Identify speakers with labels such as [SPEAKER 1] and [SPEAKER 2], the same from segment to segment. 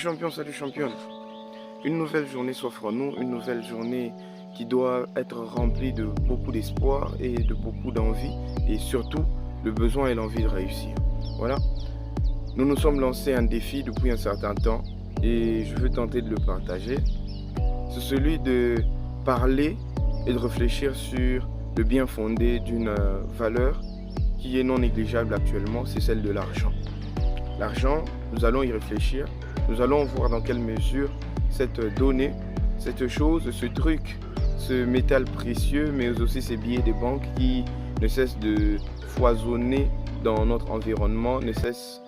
[SPEAKER 1] Champion, salut championne. Une nouvelle journée s'offre à nous, une nouvelle journée qui doit être remplie de beaucoup d'espoir et de beaucoup d'envie et surtout le besoin et l'envie de réussir. Voilà, nous nous sommes lancés un défi depuis un certain temps et je veux tenter de le partager. C'est celui de parler et de réfléchir sur le bien fondé d'une valeur qui est non négligeable actuellement, c'est celle de l'argent. L'argent, nous allons y réfléchir, nous allons voir dans quelle mesure cette donnée, cette chose, ce truc, ce métal précieux, mais aussi ces billets des banques qui ne cessent de foisonner dans notre environnement, ne cessent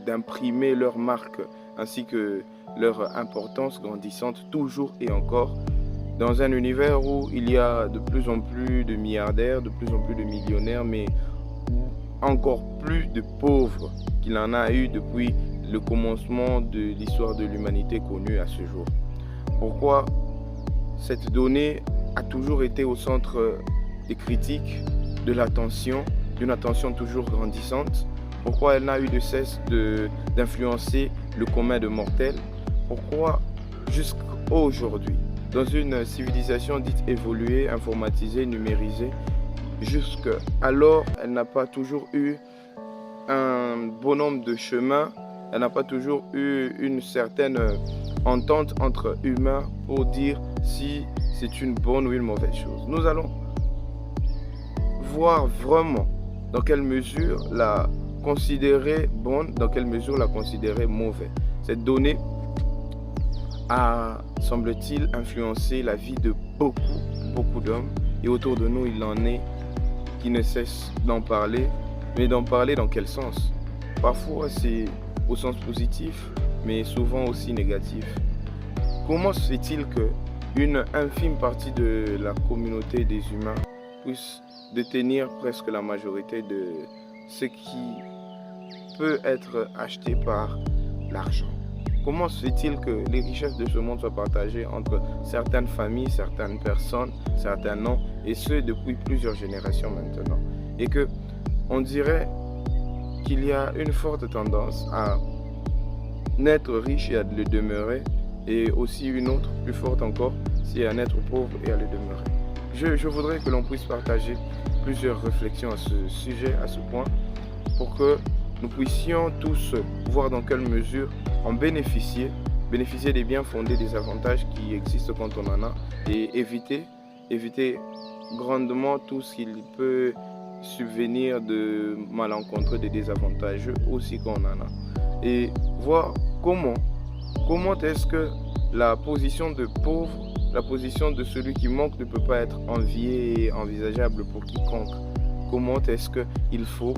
[SPEAKER 1] d'imprimer leur marque ainsi que leur importance grandissante toujours et encore dans un univers où il y a de plus en plus de milliardaires, de plus en plus de millionnaires, mais encore plus de pauvres qu'il en a eu depuis le commencement de l'histoire de l'humanité connue à ce jour. Pourquoi cette donnée a toujours été au centre des critiques, de l'attention, d'une attention toujours grandissante? Pourquoi elle n'a eu de cesse d'influencer le commun de mortels? Pourquoi jusqu'à aujourd'hui, dans une civilisation dite évoluée, informatisée, numérisée, jusqu'alors elle n'a pas toujours eu un bon nombre de chemins, elle n'a pas toujours eu une certaine entente entre humains pour dire si c'est une bonne ou une mauvaise chose. Nous allons voir vraiment dans quelle mesure la considérer bonne, dans quelle mesure la considérer mauvaise. Cette donnée a, semble-t-il, influencé la vie de beaucoup d'hommes et autour de nous il en est qui ne cessent d'en parler, mais d'en parler dans quel sens? Parfois c'est au sens positif, mais souvent aussi négatif. Comment se fait-il qu'une infime partie de la communauté des humains puisse détenir presque la majorité de ce qui peut être acheté par l'argent? Comment se fait-il que les richesses de ce monde soient partagées entre certaines familles, certaines personnes, certains noms, et ce depuis plusieurs générations maintenant? Et que on dirait qu'il y a une forte tendance à naître riche et à le demeurer, et aussi une autre plus forte encore, c'est à naître pauvre et à le demeurer. Je voudrais que l'on puisse partager plusieurs réflexions à ce sujet, à ce point, pour que nous puissions tous voir dans quelle mesure en bénéficier des biens fondés, des avantages qui existent quand on en a, et éviter grandement tout ce qu'il peut subvenir de malencontreux, de désavantageux aussi qu'on en a. Et voir comment est-ce que la position de pauvre, la position de celui qui manque ne peut pas être enviée et envisageable pour quiconque. Comment est-ce qu'il faut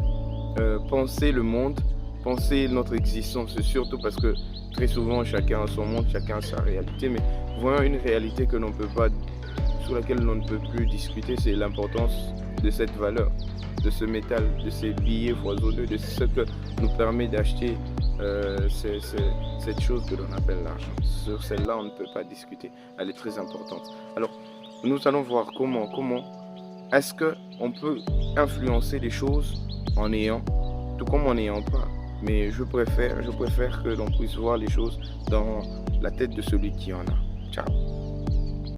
[SPEAKER 1] penser le monde, penser notre existence, surtout parce que très souvent chacun a son monde, chacun a sa réalité, mais voyons une réalité que l'on peut pas, sur laquelle l'on ne peut plus discuter, c'est l'importance de cette valeur, de ce métal, de ces billets foisonneux, de ce que nous permet d'acheter cette chose que l'on appelle l'argent. Sur celle-là, on ne peut pas discuter, elle est très importante. Alors, nous allons voir comment est-ce qu'on peut influencer les choses en ayant, tout comme en n'ayant pas. Mais je préfère que l'on puisse voir les choses dans la tête de celui qui en a. Ciao.